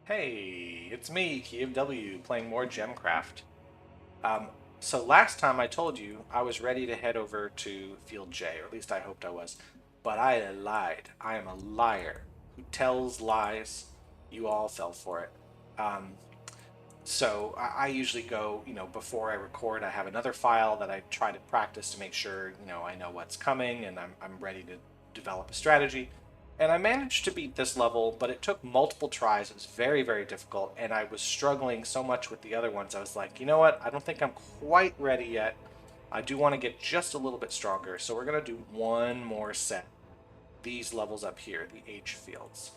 Hey, it's me, KeyofW, playing more Gemcraft. Um, so last time I told you I was ready to head over to Field J, or at least I hoped I was. But I lied. I am a liar who tells lies. You all fell for it. Um, so I usually go, before I record, I have another file that I try to practice to make sure, I know what's coming and I'm ready to develop a strategy. And I managed to beat this level, but it took multiple tries. It was very, very difficult, and I was struggling so much with the other ones. I was like, you know what? I don't think I'm quite ready yet. I do want to get just a little bit stronger, so we're going to do one more set. These levels up here, the H fields.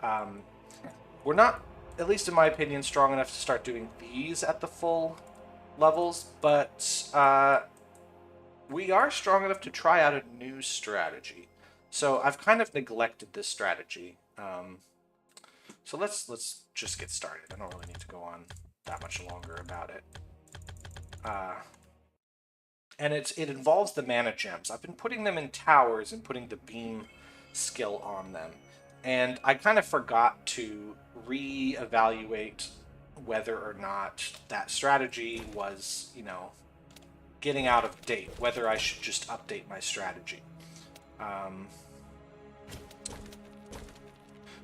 Um, we're not, at least in my opinion, strong enough to start doing these at the full levels, but we are strong enough to try out a new strategy. So I've kind of neglected this strategy. So let's just get started. I don't really need to go on that much longer about it. Uh, and it involves the mana gems. I've been putting them in towers and putting the beam skill on them. And I kind of forgot to reevaluate whether or not that strategy was, getting out of date, whether I should just update my strategy.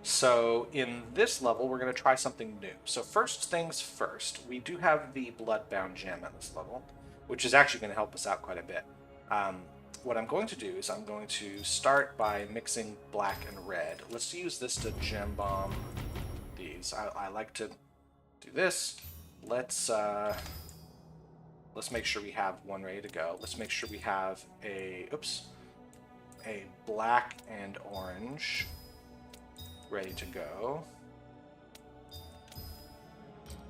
So in this level, we're going to try something new. So first things first, we do have the Bloodbound gem at this level, which is actually going to help us out quite a bit. What I'm going to do is I'm going to start by mixing black and red. Let's use this to gem bomb these. I like to do this. Let's make sure we have one ready to go. Let's make sure we have a black and orange ready to go.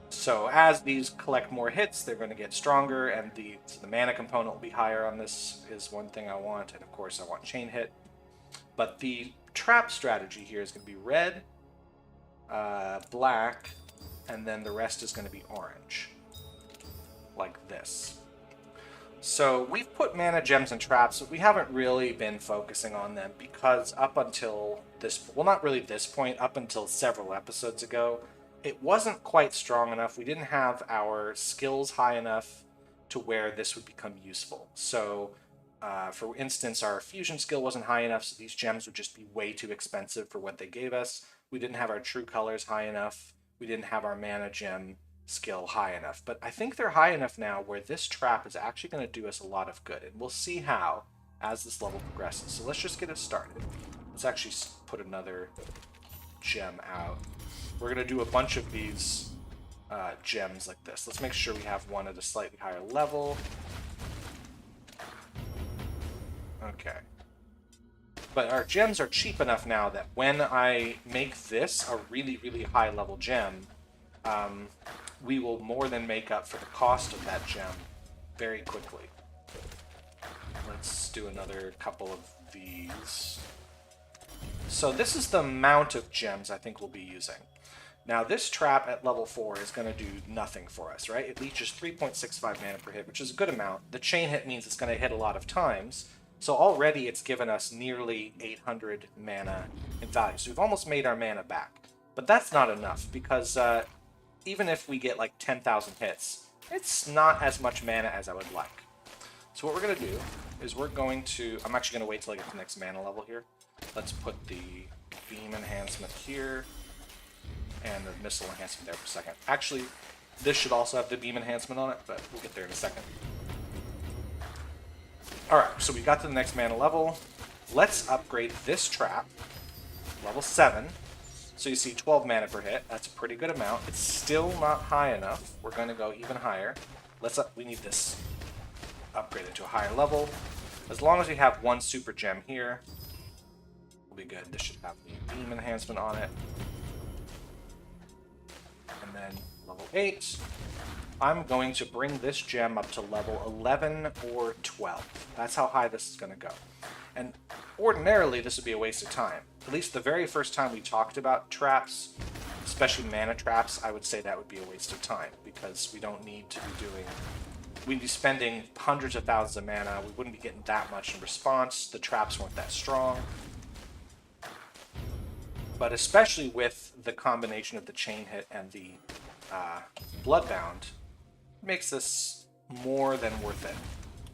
So as these collect more hits, they're going to get stronger, and the mana component will be higher on this is one thing I want, and of course I want chain hit. But the trap strategy here is going to be red, black, and then the rest is going to be orange, like this. So we've put mana gems and traps, but we haven't really been focusing on them because up until this, well, not really this point, up until several episodes ago, it wasn't quite strong enough. We didn't have our skills high enough to where this would become useful. So, for instance, our fusion skill wasn't high enough, so these gems would just be way too expensive for what they gave us. We didn't have our true colors high enough. We didn't have our mana gem skill high enough, but I think they're high enough now where this trap is actually going to do us a lot of good, and we'll see how as this level progresses. So let's just get it started. Let's actually put another gem out. We're going to do a bunch of these gems like this. Let's make sure we have one at a slightly higher level. Okay. But our gems are cheap enough now that when I make this a really, really high level gem, we will more than make up for the cost of that gem very quickly. Let's do another couple of these. So this is the amount of gems I think we'll be using. Now this trap at level 4 is going to do nothing for us, right? It leaches 3.65 mana per hit, which is a good amount. The chain hit means it's going to hit a lot of times. So already it's given us nearly 800 mana in value. So we've almost made our mana back. But that's not enough because even if we get like 10,000 hits, it's not as much mana as I would like. So what we're going to do is we're going to... I'm actually going to wait till I get to the next mana level here. Let's put the beam enhancement here and the missile enhancement there for a second. Actually, this should also have the beam enhancement on it, but we'll get there in a second. Alright, so we got to the next mana level. Let's upgrade this trap, level 7. So you see 12 mana per hit. That's a pretty good amount. It's still not high enough. We're going to go even higher. We need this upgraded to a higher level. As long as we have one super gem here, we'll be good. This should have the beam enhancement on it. And then level 8. I'm going to bring this gem up to level 11 or 12. That's how high this is going to go. And ordinarily, this would be a waste of time. At least the very first time we talked about traps, especially mana traps, I would say that would be a waste of time because we don't need to be doing... We'd be spending hundreds of thousands of mana. We wouldn't be getting that much in response. The traps weren't that strong. But especially with the combination of the chain hit and the Bloodbound makes this more than worth it.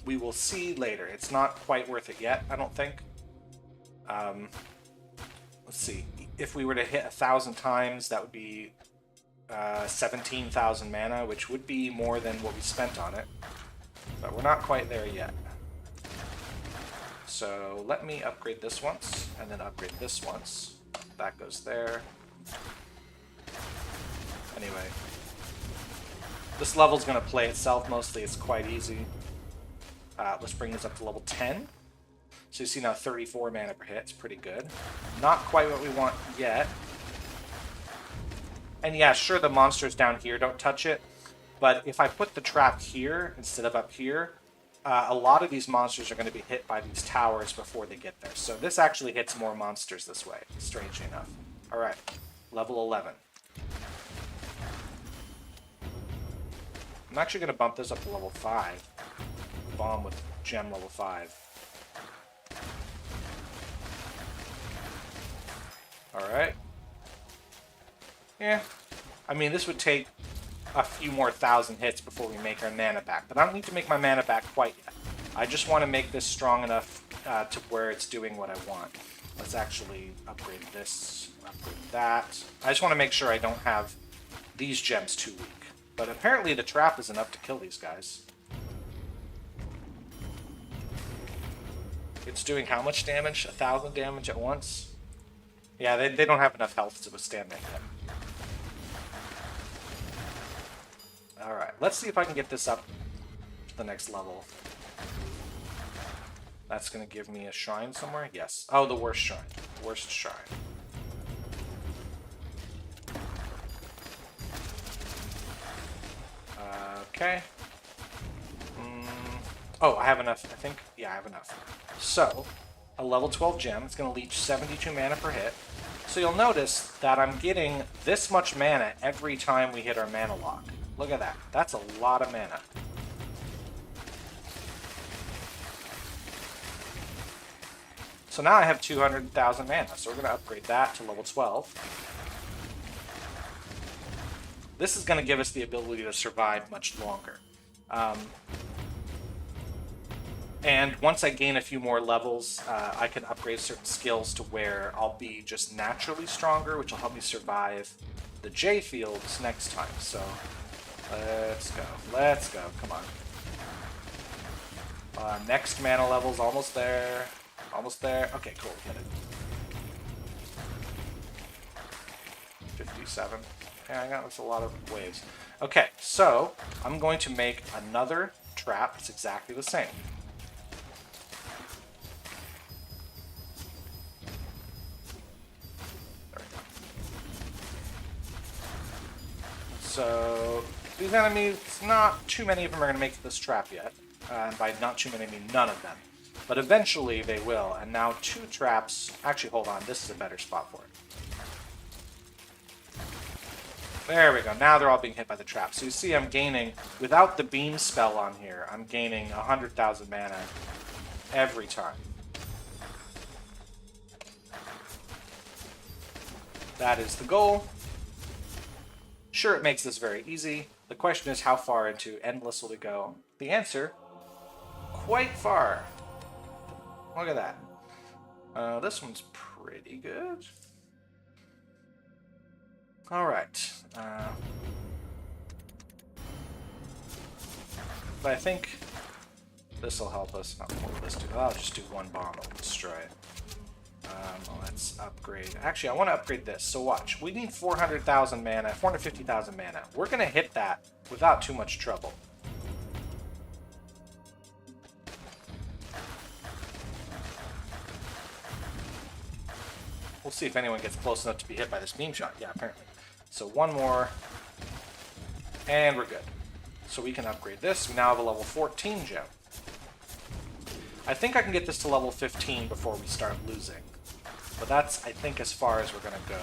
We will see later. It's not quite worth it yet, I don't think. Let's see. If we were to hit 1,000 times, that would be 17,000 mana, which would be more than what we spent on it. But we're not quite there yet. So let me upgrade this once, and then upgrade this once. That goes there. Anyway. This level's going to play itself mostly. It's quite easy. Let's bring this up to level 10. So you see now 34 mana per hit. It's pretty good. Not quite what we want yet. And yeah, sure, the monsters down here don't touch it. But if I put the trap here instead of up here, a lot of these monsters are going to be hit by these towers before they get there. So this actually hits more monsters this way, strangely enough. Alright, level 11. I'm actually going to bump this up to level 5. Bomb with gem level 5. Alright. Yeah. I mean, this would take a few more 1,000 hits before we make our mana back. But I don't need to make my mana back quite yet. I just want to make this strong enough to where it's doing what I want. Let's actually upgrade this, upgrade that. I just want to make sure I don't have these gems too weak. But apparently the trap is enough to kill these guys. It's doing how much damage? 1,000 damage at once? Yeah, they don't have enough health to withstand that yet. Alright, let's see if I can get this up to the next level. That's going to give me a shrine somewhere? Yes. Oh, the worst shrine. Worst shrine. Okay. Oh, I have enough, I think. Yeah, I have enough. So, a level 12 gem. It's going to leech 72 mana per hit. So you'll notice that I'm getting this much mana every time we hit our mana lock. Look at that. That's a lot of mana. So now I have 200,000 mana. So we're going to upgrade that to level 12. This is going to give us the ability to survive much longer. And once I gain a few more levels, I can upgrade certain skills to where I'll be just naturally stronger, which will help me survive the J fields next time. So let's go. Let's go. Come on. Next mana level's almost there. Almost there. Okay, cool. We hit it. 57. Yeah, I got that's a lot of waves. Okay, so I'm going to make another trap. It's exactly the same. So these enemies, not too many of them are going to make this trap yet. And by not too many, I mean none of them. But eventually they will. And now 2 traps. Actually, hold on. This is a better spot for it. There we go. Now they're all being hit by the trap. So you see I'm gaining, without the beam spell on here, I'm gaining 100,000 mana every time. That is the goal. Sure, it makes this very easy. The question is, how far into endless will we go? The answer, quite far. Look at that. This one's pretty good. Alright. But I think this will help us. What will this do? I'll just do 1 bomb. It'll destroy it. Let's upgrade. Actually, I want to upgrade this. So watch. We need 400,000 mana, 450,000 mana. We're going to hit that without too much trouble. We'll see if anyone gets close enough to be hit by this beam shot. Yeah, apparently. So 1 more. And we're good. So we can upgrade this. We now have a level 14 gem. I think I can get this to level 15 before we start losing. But that's, I think, as far as we're going to go.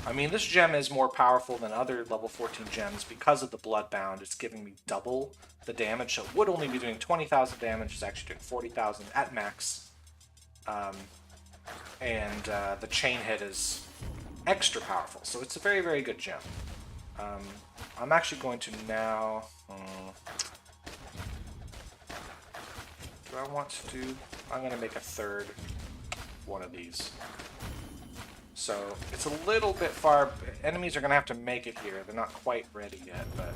I mean, this gem is more powerful than other level 14 gems because of the Bloodbound. It's giving me double the damage. So it would only be doing 20,000 damage. It's actually doing 40,000 at max. And the chain hit is extra powerful. So it's a very, very good gem. I'm actually going to now... do I want to do... I'm going to make a third one of these. So it's a little bit far. Enemies are going to have to make it here. They're not quite ready yet, but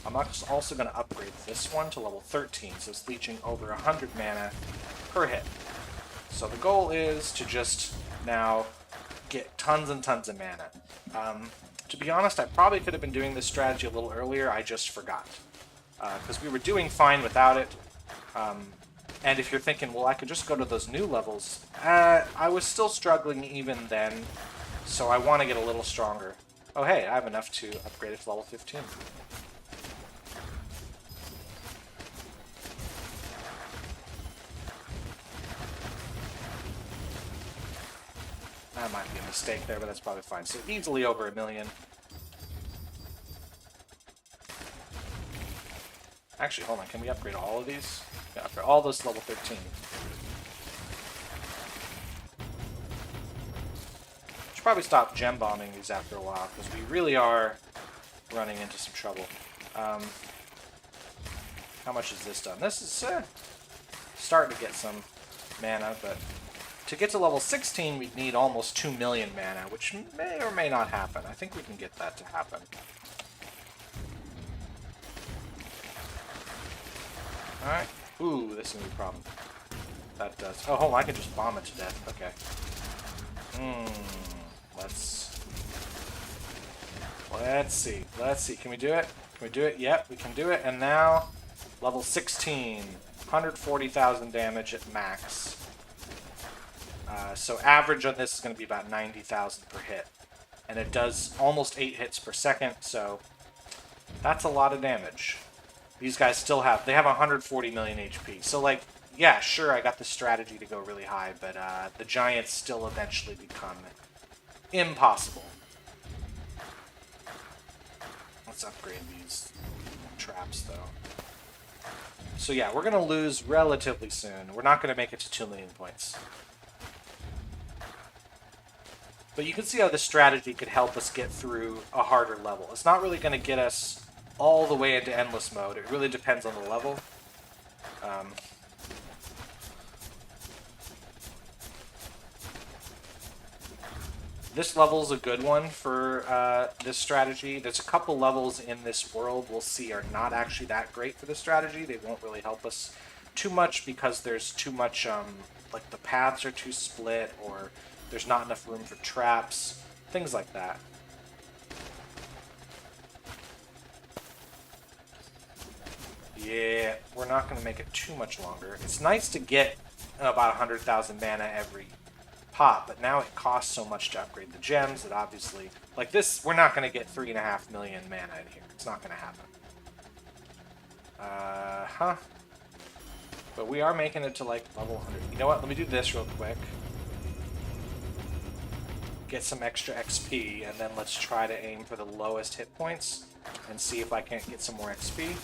I'm also going to upgrade this one to level 13, so it's leeching over 100 mana per hit. So the goal is to just now get tons and tons of mana. To be honest, I probably could have been doing this strategy a little earlier. I just forgot. Because we were doing fine without it. And if you're thinking, well, I could just go to those new levels, I was still struggling even then, so I want to get a little stronger. Oh, hey, I have enough to upgrade it to level 15. That might be a mistake there, but that's probably fine. So easily over 1 million. Actually, hold on, can we upgrade all of these? Yeah, upgrade all those to level 13. Should probably stop gem bombing these after a while, because we really are running into some trouble. How much has this done? This is starting to get some mana, but to get to level 16, we'd need almost 2 million mana, which may or may not happen. I think we can get that to happen. Alright. Ooh, this is going to be a problem. That does... Oh, hold on, I can just bomb it to death. Okay. Let's see. Let's see. Can we do it? Can we do it? Yep, we can do it. And now, level 16. 140,000 damage at max. So average on this is going to be about 90,000 per hit. And it does almost 8 hits per second, so that's a lot of damage. These guys still have, they have 140 million HP. So, like, yeah, sure, I got the strategy to go really high, but the giants still eventually become impossible. Let's upgrade these traps, though. So, yeah, we're going to lose relatively soon. We're not going to make it to 2 million points. But you can see how this strategy could help us get through a harder level. It's not really going to get us all the way into endless mode. It really depends on the level. This level's a good one for this strategy. There's a couple levels in this world we'll see are not actually that great for this strategy. They won't really help us too much because there's too much, like the paths are too split, or there's not enough room for traps, things like that. Yeah, we're not going to make it too much longer. It's nice to get about 100,000 mana every pop, but now it costs so much to upgrade the gems that obviously, like this, we're not going to get 3.5 million mana in here. It's not going to happen. But we are making it to like level 100. You know what? Let me do this real quick. Get some extra XP, and then let's try to aim for the lowest hit points and see if I can't get some more XP.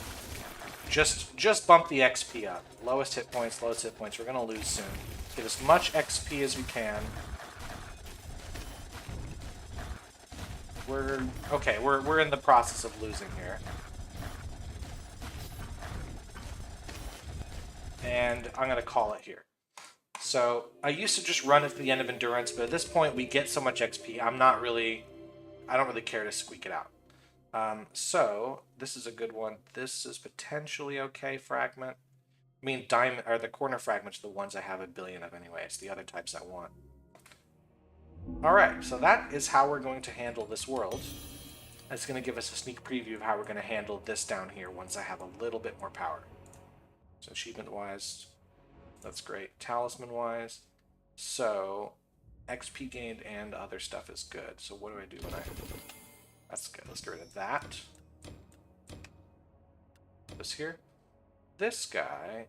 Just bump the XP up. Lowest hit points, lowest hit points. We're going to lose soon. Get as much XP as we can. We're in the process of losing here. And I'm going to call it here. So, I used to just run it to the end of Endurance, but at this point we get so much XP, I don't really care to squeak it out. So, this is a good one. This is potentially okay, Fragment. I mean, diamond, or the corner fragments are the ones I have 1 billion of anyway. It's the other types I want. Alright, so that is how we're going to handle this world. It's going to give us a sneak preview of how we're going to handle this down here once I have a little bit more power. So, achievement-wise, that's great. Talisman-wise, so XP gained and other stuff is good. So what do I do when I... That's good. Let's get rid of that. This here. This guy...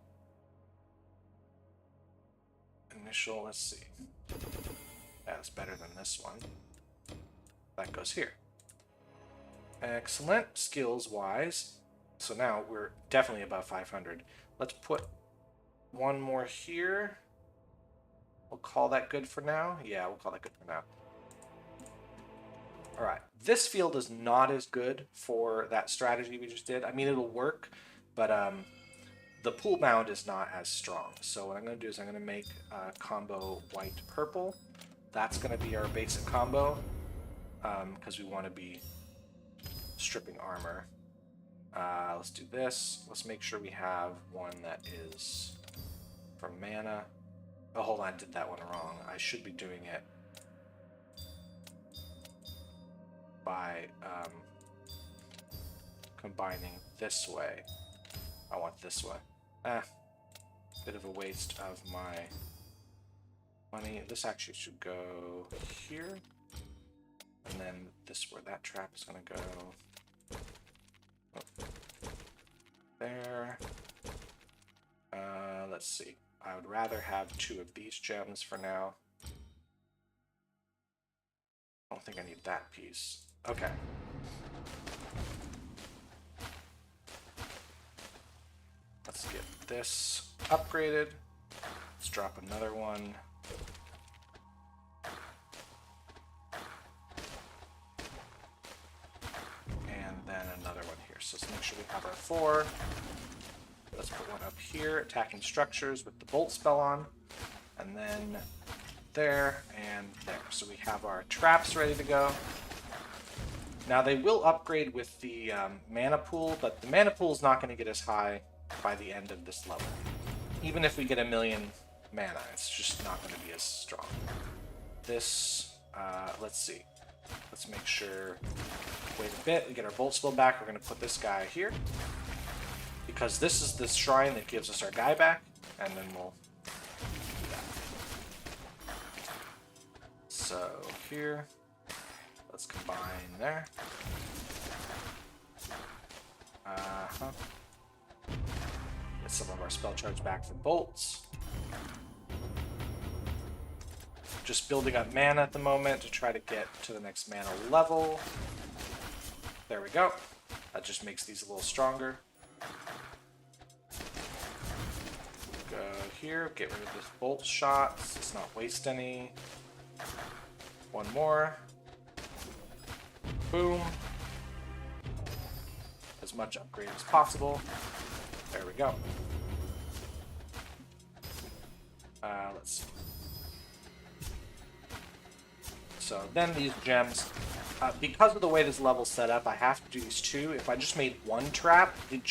Initial, let's see. That's better than this one. That goes here. Excellent. Skills-wise. So now we're definitely above 500. Let's put one more here. We'll call that good for now. Yeah, we'll call that good for now. All right, this field is not as good for that strategy we just did. I mean, it'll work, but the pool bound is not as strong. So what I'm going to do is I'm going to make combo white-purple. That's going to be our basic combo because we want to be stripping armor. Let's do this. Let's make sure we have one that is for mana. Oh, hold on, I did that one wrong. I should be doing it by combining this way. I want this way. Bit of a waste of my money. This actually should go here. And then this where that trap is going to go. Oh. There. Let's see. I would rather have 2 of these gems for now. I don't think I need that piece. Okay. Let's get this upgraded. Let's drop another one. And then another one here. So let's make sure we have our 4. Let's put one up here, attacking structures with the bolt spell on. And then there and there. So we have our traps ready to go. Now they will upgrade with the mana pool, but the mana pool is not going to get as high by the end of this level. Even if we get 1,000,000 mana, it's just not going to be as strong. This, let's see. Let's make sure, wait a bit, we get our bolt spell back. We're going to put this guy here. Because this is the shrine that gives us our guy back, and then we'll do that. So here, let's combine there. Get some of our spell charge back for bolts. Just building up mana at the moment to try to get to the next mana level. There we go. That just makes these a little stronger. Go here, get rid of this bolt shots. Let's not waste any. One more. Boom. As much upgrade as possible. There we go. Let's see. So then these gems, because of the way this level's set up, I have to do these 2. If I just made 1 trap, these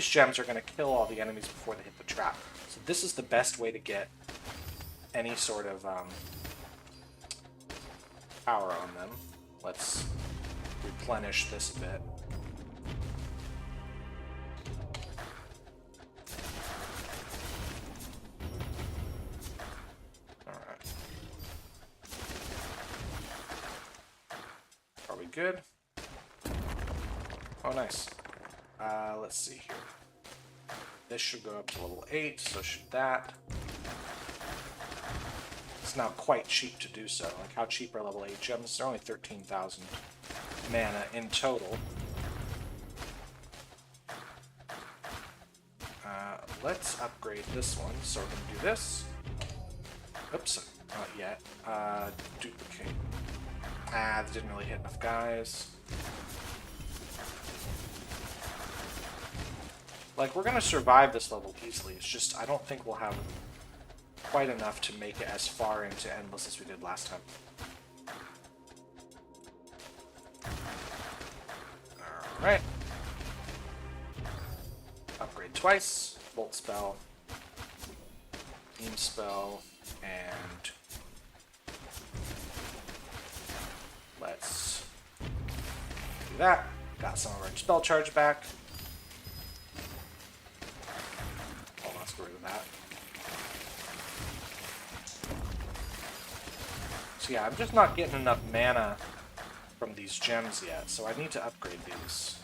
gems are going to kill all the enemies before they hit the trap. So this is the best way to get any sort of power on them. Let's replenish this a bit. Good. Oh, nice. Let's see here. This should go up to level 8, so should that. It's not quite cheap to do so. Like, how cheap are level 8 gems? They're only 13,000 mana in total. Let's upgrade this one. So we're going to do this. Oops, not yet. Duplicate. That didn't really hit enough guys. Like, we're going to survive this level easily. It's just, I don't think we'll have quite enough to make it as far into Endless as we did last time. Alright. Upgrade twice. Bolt spell. Beam spell. And let's do that. Got some of our spell charge back. Oh, let's get rid of that. So yeah, I'm just not getting enough mana from these gems yet, so I need to upgrade these.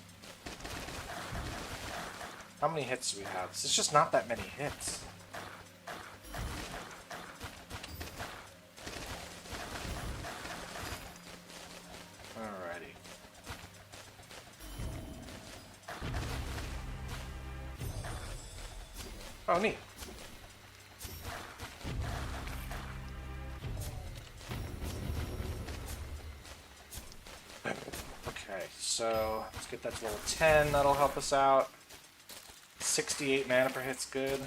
How many hits do we have? It's just not that many hits. Alrighty. Oh, neat. So let's get that to level 10. That'll help us out. 68 mana per hit's good.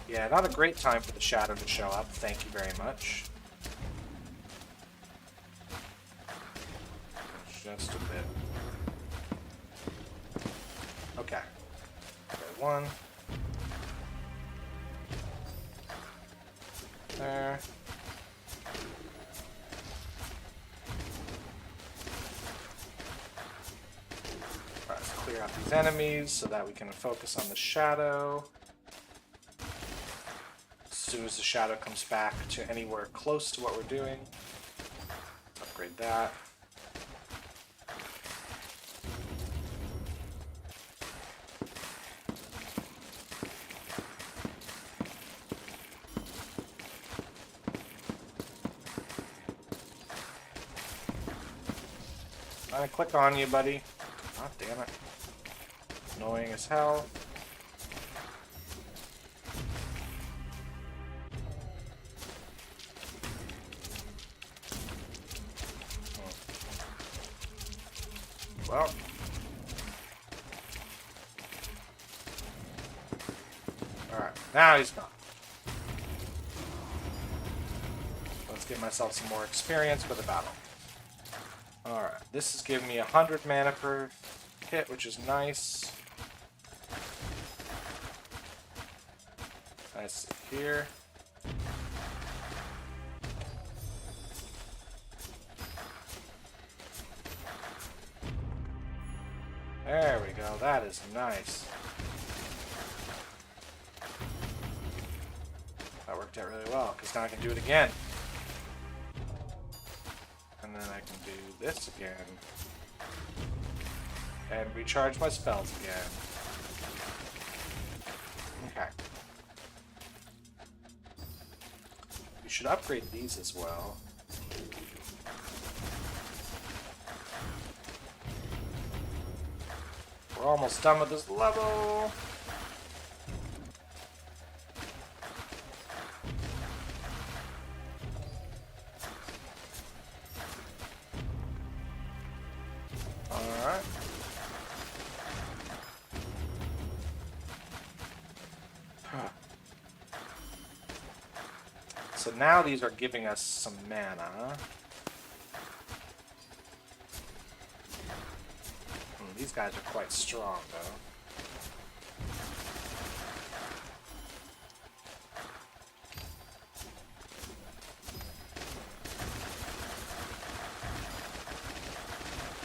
Yeah, not a great time for the shadow to show up. Thank you very much. Just a bit. Okay. One. There. Alright, let's clear out these enemies so that we can focus on the shadow. As soon as the shadow comes back to anywhere close to what we're doing, upgrade that. I'm gonna click on you, buddy. God damn it. Annoying as hell. Well. Alright, now he's gone. Let's give myself some more experience for the battle. Alright, this is giving me 100 mana per hit, which is nice. Nice here. There we go, that is nice. That worked out really well, because now I can do it again. And then I can do this again. And recharge my spells again. Okay. We should upgrade these as well. We're almost done with this level. Alright. So now these are giving us some mana. These guys are quite strong, though.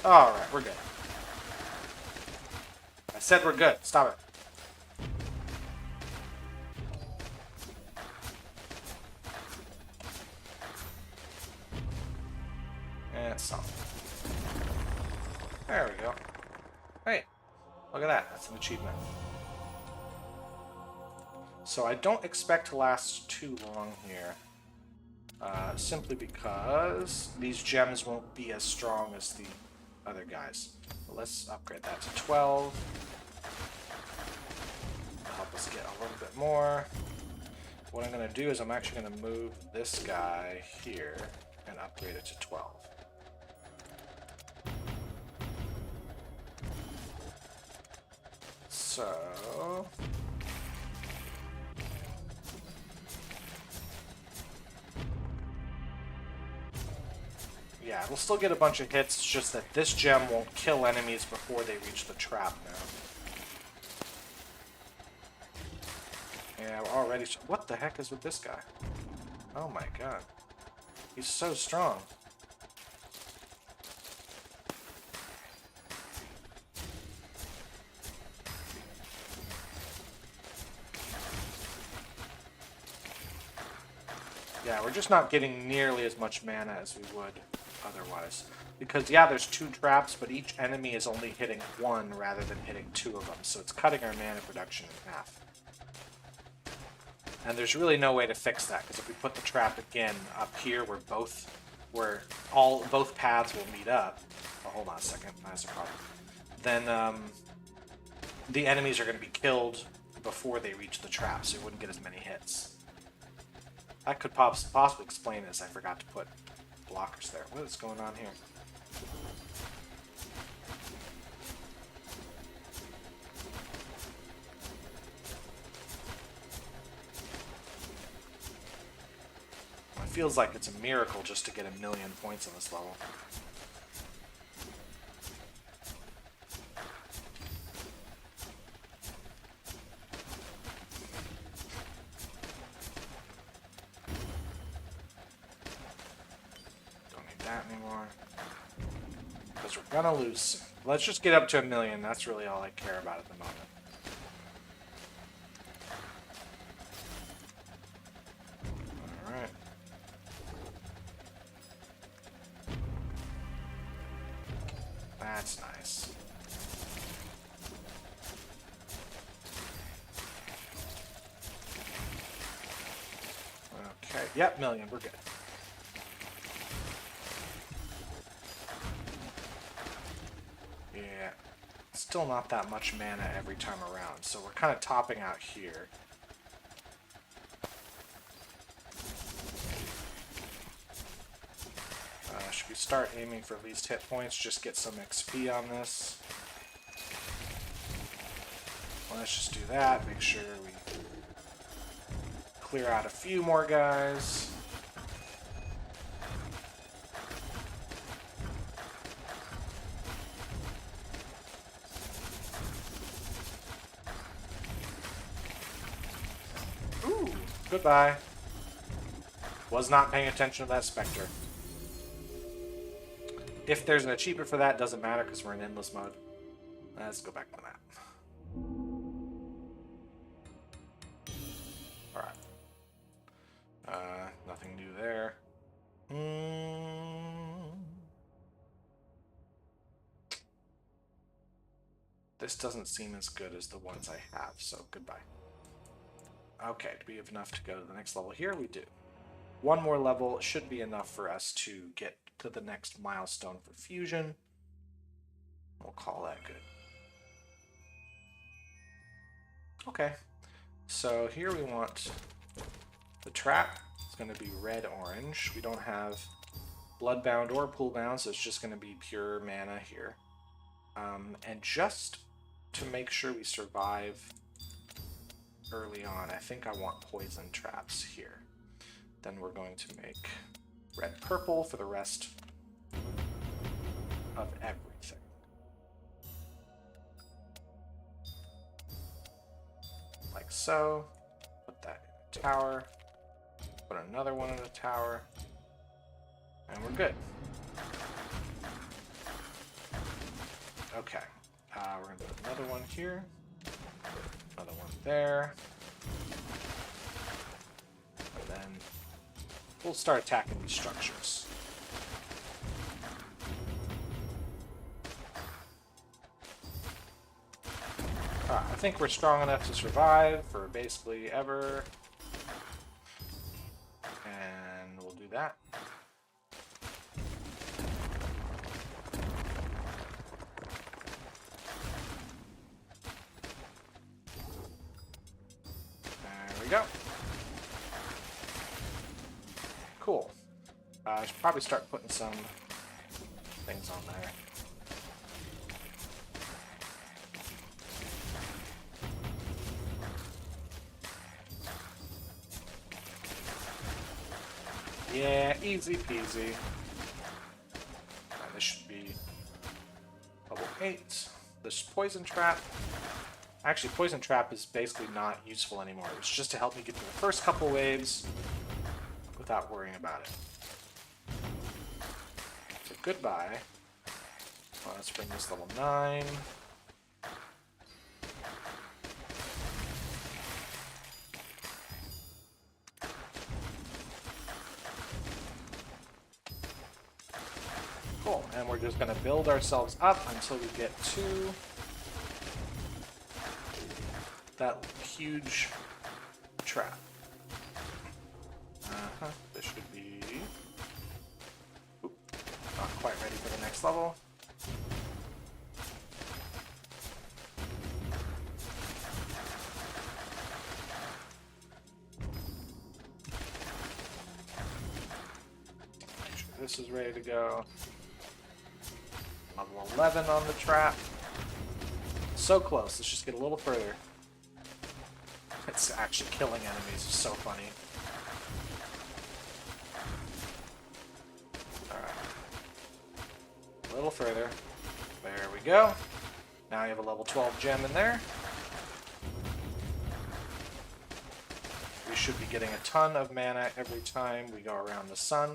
Alright, we're good. I said we're good. Stop it. And stop. There we go. Hey, look at that. That's an achievement. So I don't expect to last too long here. Simply because these gems won't be as strong as the other guys. So let's upgrade that to 12. Help us get a little bit more. What I'm going to do is I'm actually going to move this guy here and upgrade it to 12. So yeah, we'll still get a bunch of hits, it's just that this gem won't kill enemies before they reach the trap now. Yeah, we're already... What the heck is with this guy? Oh my god. He's so strong. Yeah, we're just not getting nearly as much mana as we would otherwise. Because, yeah, there's 2 traps, but each enemy is only hitting 1 rather than hitting 2 of them. So it's cutting our mana production in half. And there's really no way to fix that, because if we put the trap again up here where both where both paths will meet up. Oh, hold on a second, that's a problem. Then the enemies are going to be killed before they reach the trap, so you wouldn't get as many hits. That could possibly explain this. I forgot to put blockers there. What is going on here? It feels like it's a miracle just to get 1,000,000 points on this level. Anymore, because we're gonna lose soon. Let's just get up to 1,000,000. That's really all I care about at the moment. All right. That's nice. Okay. Yep, 1,000,000. We're good. Yeah, still not that much mana every time around, so we're kind of topping out here. Should we start aiming for least hit points? Just get some XP on this. Well, let's just do that. Make sure we clear out a few more guys. Goodbye. Was not paying attention to that Spectre. If there's an achievement for that, doesn't matter because we're in endless mode. Let's go back to that. Alright. Nothing new there. This doesn't seem as good as the ones I have, so goodbye. Okay, do we have enough to go to the next level here? We do. One more level should be enough for us to get to the next milestone for fusion. We'll call that good. Okay, so here we want the trap. It's going to be red-orange. We don't have bloodbound or poolbound, so it's just going to be pure mana here. And just to make sure we survive early on, I think I want poison traps here. Then we're going to make red-purple for the rest of everything. Like so. Put that in a tower. Put another one in a tower. And we're good. Okay. We're going to put another one here. Another one there. And then we'll start attacking these structures. I think we're strong enough to survive for basically ever. And we'll do that. There we go. Cool. I should probably start putting some things on there. Yeah, easy peasy. This should be level 8. This poison trap. Actually, poison trap is basically not useful anymore. It's just to help me get through the first couple waves without worrying about it. So goodbye. Well, let's bring this level 9. Cool, and we're just going to build ourselves up until we get to that huge trap. This should be next level. Make sure this is ready to go. Level 11 on the trap. So close. Let's just get a little further. It's actually killing enemies. It's so funny. Alright. A little further. There we go. Now you have a level 12 gem in there. We should be getting a ton of mana every time we go around the sun.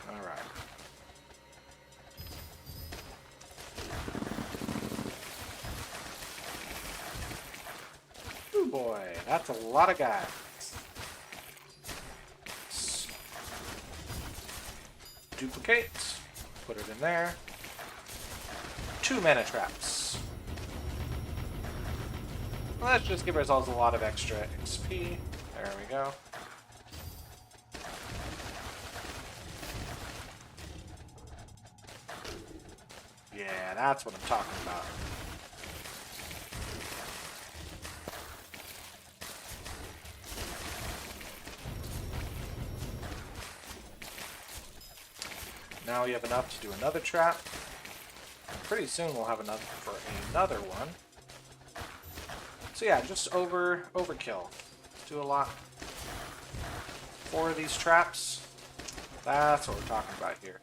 Alright. Ooh boy, that's a lot of guys. Duplicate, put it in there. 2 mana traps. Let's just give ourselves a lot of extra XP. There we go. Yeah, that's what I'm talking about. Now we have enough to do another trap. Pretty soon we'll have enough for another one. So yeah, just overkill. Do a lot. 4 of these traps. That's what we're talking about here.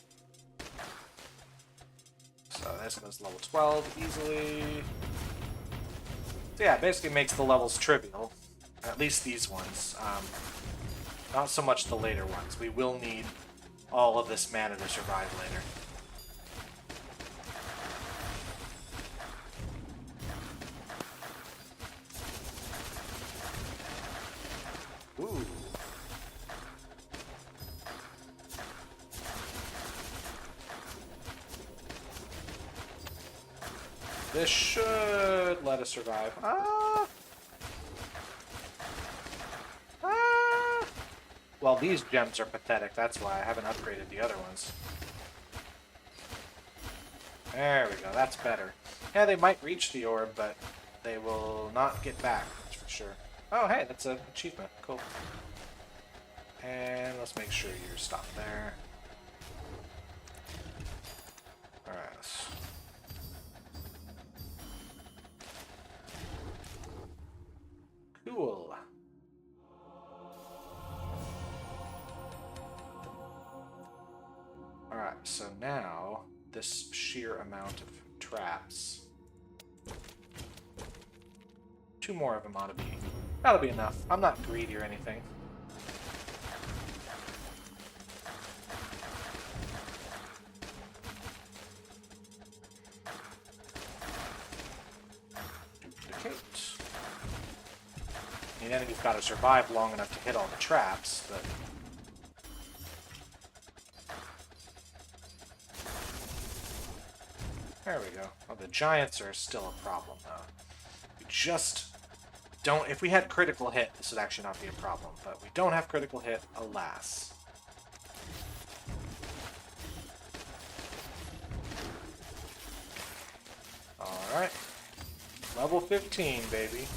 So this goes level 12 easily. So yeah, it basically makes the levels trivial. At least these ones. Not so much the later ones. We will need all of this mana to survive later. Ooh. This should let us survive. Ah! Ah! Well, these gems are pathetic. That's why I haven't upgraded the other ones. There we go. That's better. Yeah, they might reach the orb, but they will not get back. That's for sure. Oh, hey, that's an achievement. Cool. And let's make sure you're stopped there. Alright. Cool. Alright, so now this sheer amount of traps. 2 more of them ought to be. That'll be enough. I'm not greedy or anything. Duplicate. The enemy's got to survive long enough to hit all the traps, but... There we go. Oh, the giants are still a problem, though. We just don't... If we had critical hit, this would actually not be a problem, but we don't have critical hit, alas. Alright. Level 15, baby.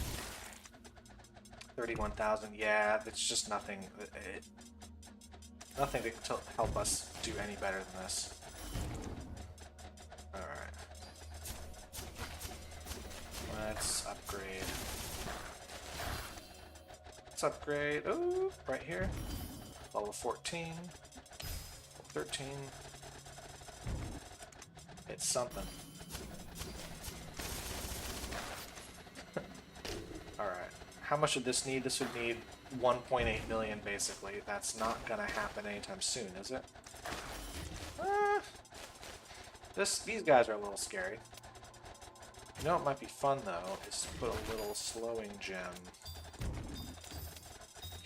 31,000. Yeah, it's just nothing. Nothing to help us do any better than this. Alright. Let's upgrade. Let's upgrade. Oh, right here. Level 14. Level 13. It's something. Alright. How much would this need? This would need 1.8 million, basically. That's not gonna happen anytime soon, is it? These guys are a little scary. You know what might be fun, though, is to put a little slowing gem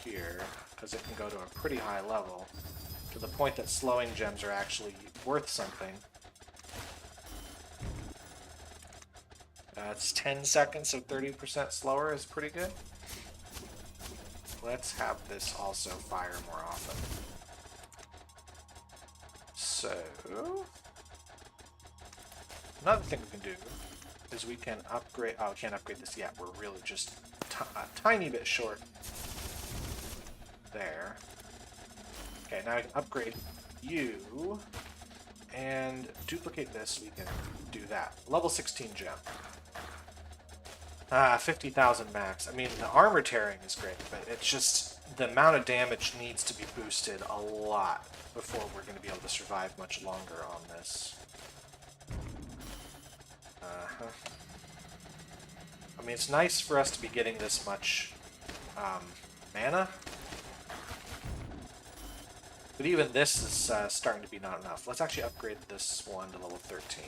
here, because it can go to a pretty high level, to the point that slowing gems are actually worth something. It's 10 seconds of 30% slower is pretty good. let's have this also fire more often. So, another thing we can do is we can upgrade. Oh, we can't upgrade this yet. We're really just a tiny bit short there. Okay, now I can upgrade you and duplicate this. We can do that. Level 16 gem. 50,000 max. I mean, the armor tearing is great, but it's just the amount of damage needs to be boosted a lot before we're going to be able to survive much longer on this. I mean, it's nice for us to be getting this much mana, but even this is starting to be not enough. Let's actually upgrade this one to level 13.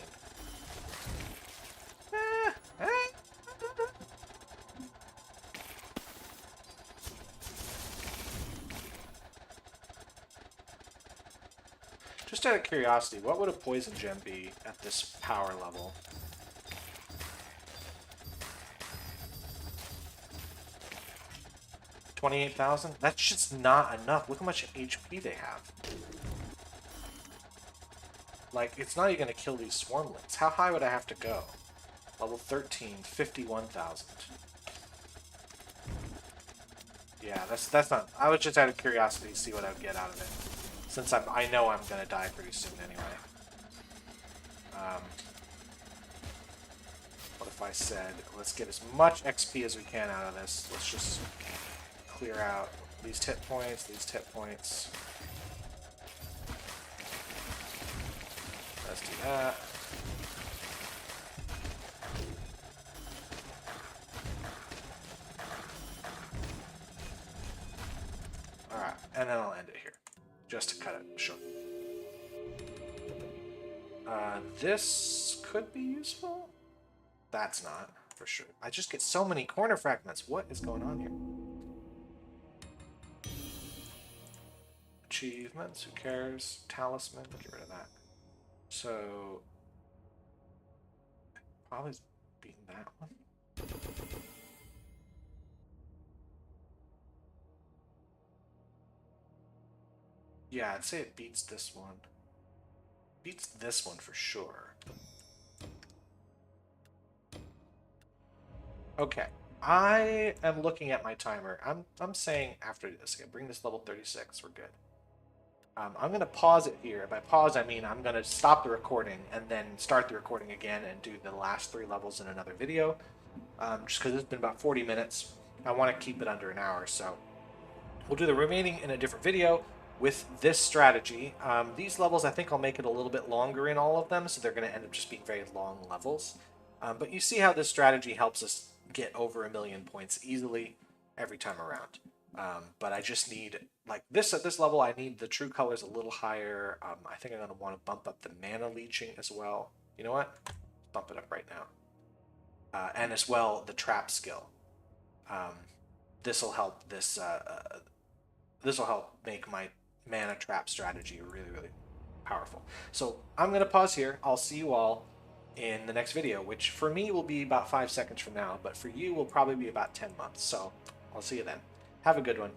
Just out of curiosity, what would a poison gem be at this power level? 28,000? That's just not enough. Look how much HP they have. Like, it's not even going to kill these swarmlings. How high would I have to go? Level 13, 51,000. Yeah, that's not... I was just out of curiosity to see what I would get out of it. Since I know I'm going to die pretty soon anyway. What if I said, let's get as much XP as we can out of this. Let's just clear out these hit points, Let's do that. Alright, and then I'll end it here. Just to cut it short. This could be useful. That's not, for sure. I just get so many corner fragments. What is going on here? Achievements, who cares? Talisman, get rid of that. So, probably beating that one. Yeah, I'd say it beats this one. Beats this one for sure. Okay, I am looking at my timer. I'm saying after this, okay, bring this level 36. We're good. I'm gonna pause it here. By pause, I mean I'm gonna stop the recording and then start the recording again and do the last 3 levels in another video. Just because it's been about 40 minutes. I want to keep it under an hour, so we'll do the remaining in a different video with this strategy. These levels, I think I'll make it a little bit longer in all of them, so they're going to end up just being very long levels. But you see how this strategy helps us get over 1 million points easily every time around. But I just need, like this at this level, I need the true colors a little higher. I think I'm going to want to bump up the mana leeching as well. You know what? Bump it up right now. And as well, the trap skill. This will help this will help make my mana trap strategy really, really powerful. So I'm going to pause here. I'll see you all in the next video, which for me will be about 5 seconds from now, but for you will probably be about 10 months. So I'll see you then. Have a good one.